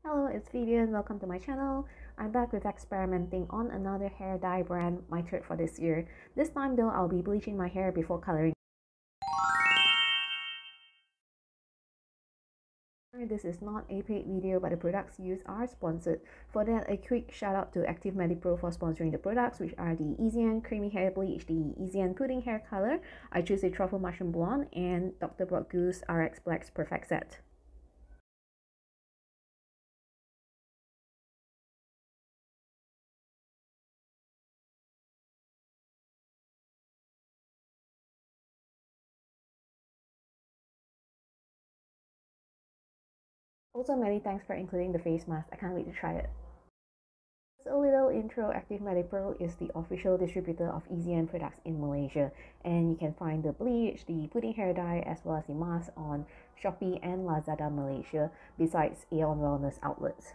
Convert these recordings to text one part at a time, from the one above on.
Hello, it's Vivian. Welcome to my channel. I'm back with experimenting on another hair dye brand, my third for this year. This time though, I'll be bleaching my hair before coloring. This is not a paid video, but the products used are sponsored. For that, a quick shout out to Active Medipro for sponsoring the products, which are the eZn Creamy Hair Bleach, the eZn Pudding Hair Color. I choose a Truffle Mushroom Blonde, and Dr.BokGoo's Rx-Plex Perfect Set. Also, many thanks for including the face mask. I can't wait to try it. As a little intro, Active Medipro is the official distributor of eZn products in Malaysia, and you can find the bleach, the pudding hair dye, as well as the mask on Shopee and Lazada Malaysia, besides Aeon Wellness outlets.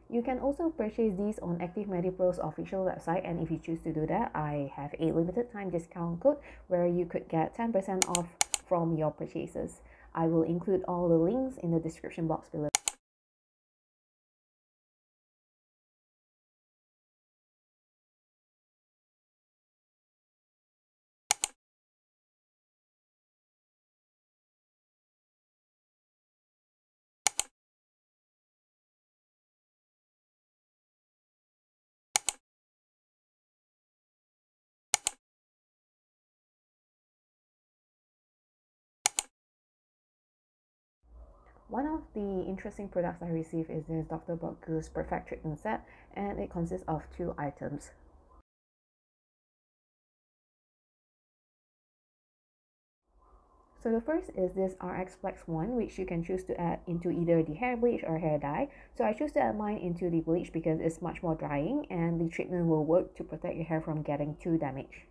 You can also purchase these on Active Medipro's official website, and if you choose to do that, I have a limited time discount code where you could get 10% off from your purchases. I will include all the links in the description box below. One of the interesting products I received is this Dr.BokGoo's Perfect Treatment Set, and it consists of 2 items. So the first is this Rx-Plex one, which you can choose to add into either the hair bleach or hair dye. So I choose to add mine into the bleach because it's much more drying, and the treatment will work to protect your hair from getting too damaged.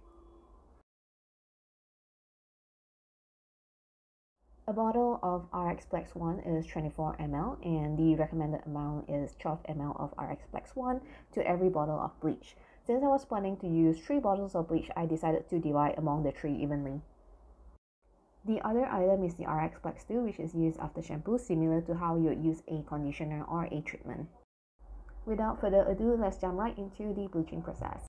A bottle of Rx-Plex 1 is 24 ml, and the recommended amount is 12 ml of Rx-Plex 1 to every bottle of bleach. Since I was planning to use 3 bottles of bleach, I decided to divide among the 3 evenly. The other item is the Rx-Plex 2, which is used after shampoo, similar to how you would use a conditioner or a treatment. Without further ado, let's jump right into the bleaching process.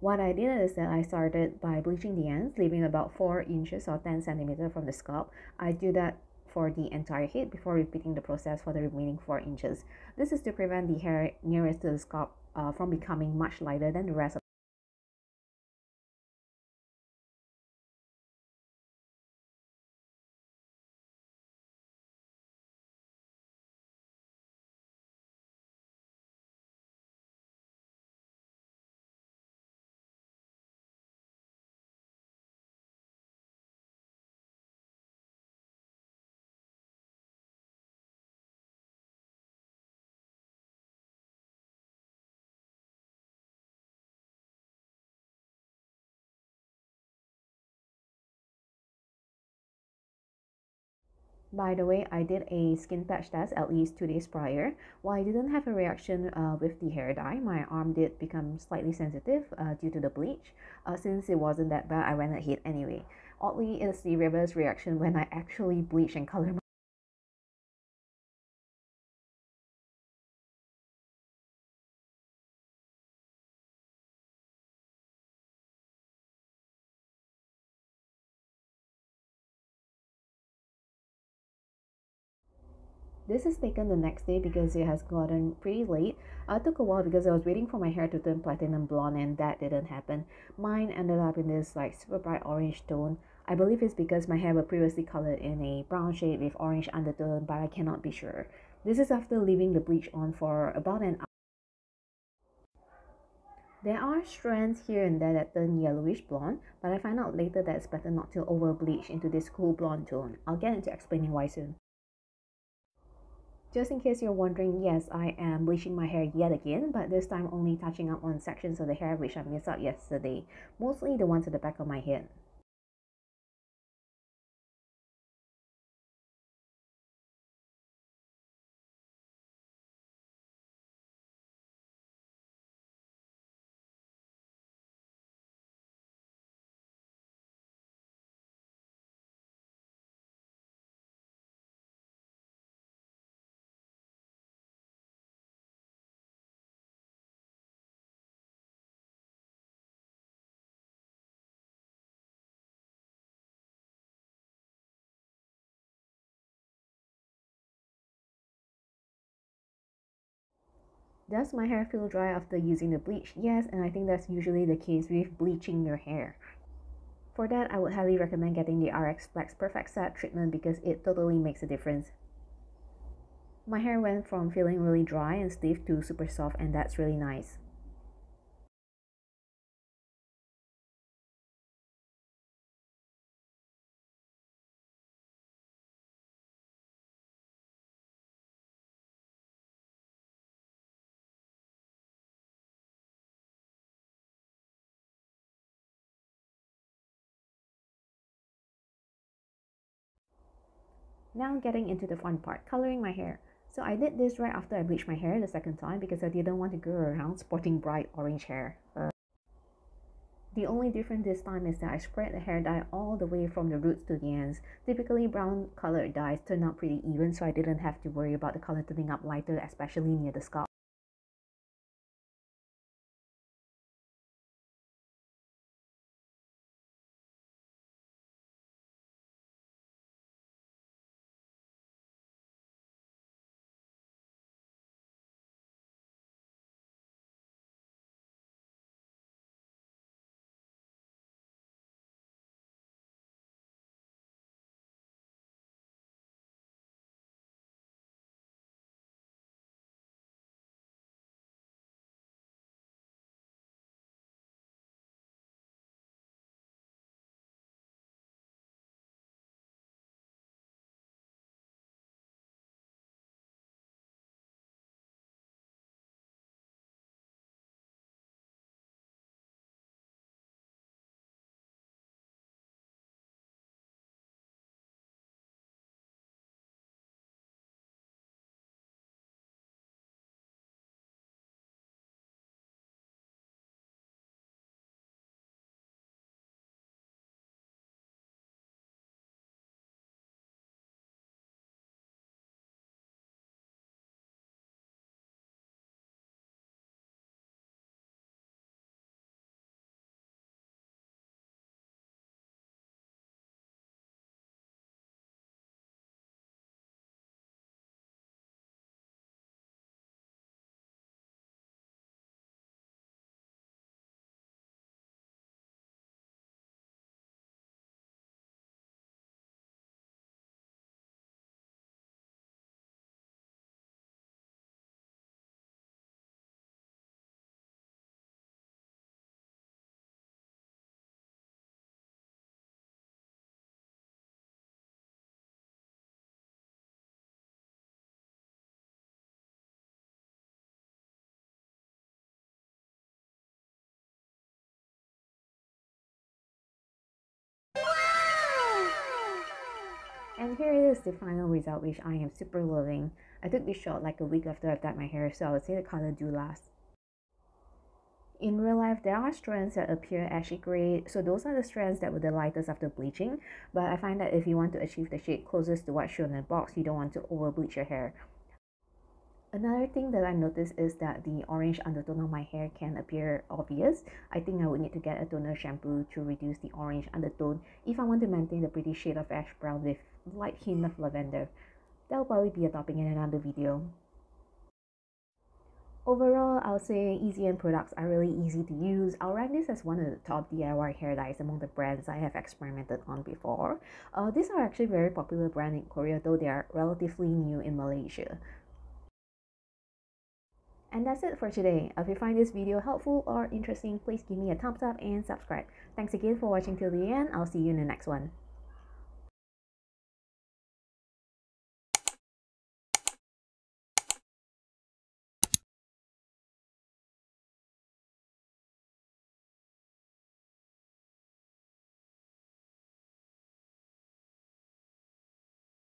What I did is that I started by bleaching the ends, leaving about 4 inches or 10 centimeters from the scalp. I do that for the entire head before repeating the process for the remaining 4 inches. This is to prevent the hair nearest to the scalp from becoming much lighter than the rest of By the way, I did a skin patch test at least 2 days prior. While I didn't have a reaction with the hair dye, my arm did become slightly sensitive due to the bleach. Since it wasn't that bad, I went ahead anyway. Oddly, it's the reverse reaction when I actually bleach and color my. This is taken the next day because it has gotten pretty late. It took a while because I was waiting for my hair to turn platinum blonde and that didn't happen. Mine ended up in this like super bright orange tone. I believe it's because my hair was previously colored in a brown shade with orange undertone, but I cannot be sure. This is after leaving the bleach on for about an hour. There are strands here and there that turn yellowish blonde, but I find out later that it's better not to over bleach into this cool blonde tone. I'll get into explaining why soon. Just in case you're wondering, yes, I am bleaching my hair yet again, but this time only touching up on sections of the hair which I missed out yesterday, mostly the ones at the back of my head. Does my hair feel dry after using the bleach? Yes, and I think that's usually the case with bleaching your hair. For that, I would highly recommend getting the Rx-Plex Perfect Set treatment because it totally makes a difference. My hair went from feeling really dry and stiff to super soft, and that's really nice. Now getting into the fun part, coloring my hair. So I did this right after I bleached my hair the second time because I didn't want to go around sporting bright orange hair. The only difference this time is that I spread the hair dye all the way from the roots to the ends. Typically brown colored dyes turn out pretty even, so I didn't have to worry about the color turning up lighter, especially near the scalp. And here it is, the final result, which I am super loving. I took this shot like a week after I've dyed my hair, so I would say the color do last. In real life, there are strands that appear ashy gray, so those are the strands that were the lightest after bleaching, but I find that if you want to achieve the shade closest to what's shown in the box, you don't want to over bleach your hair. Another thing that I noticed is that the orange undertone of my hair can appear obvious. I think I would need to get a toner shampoo to reduce the orange undertone if I want to maintain the pretty shade of ash brown with light hint of lavender. That will probably be a topic in another video. Overall, I would say eZn products are really easy to use. I'll rank this as one of the top DIY hair dyes among the brands I have experimented on before. These are actually very popular brand in Korea, though they are relatively new in Malaysia. And that's it for today. If you find this video helpful or interesting, please give me a thumbs up and subscribe. Thanks again for watching till the end. I'll see you in the next one.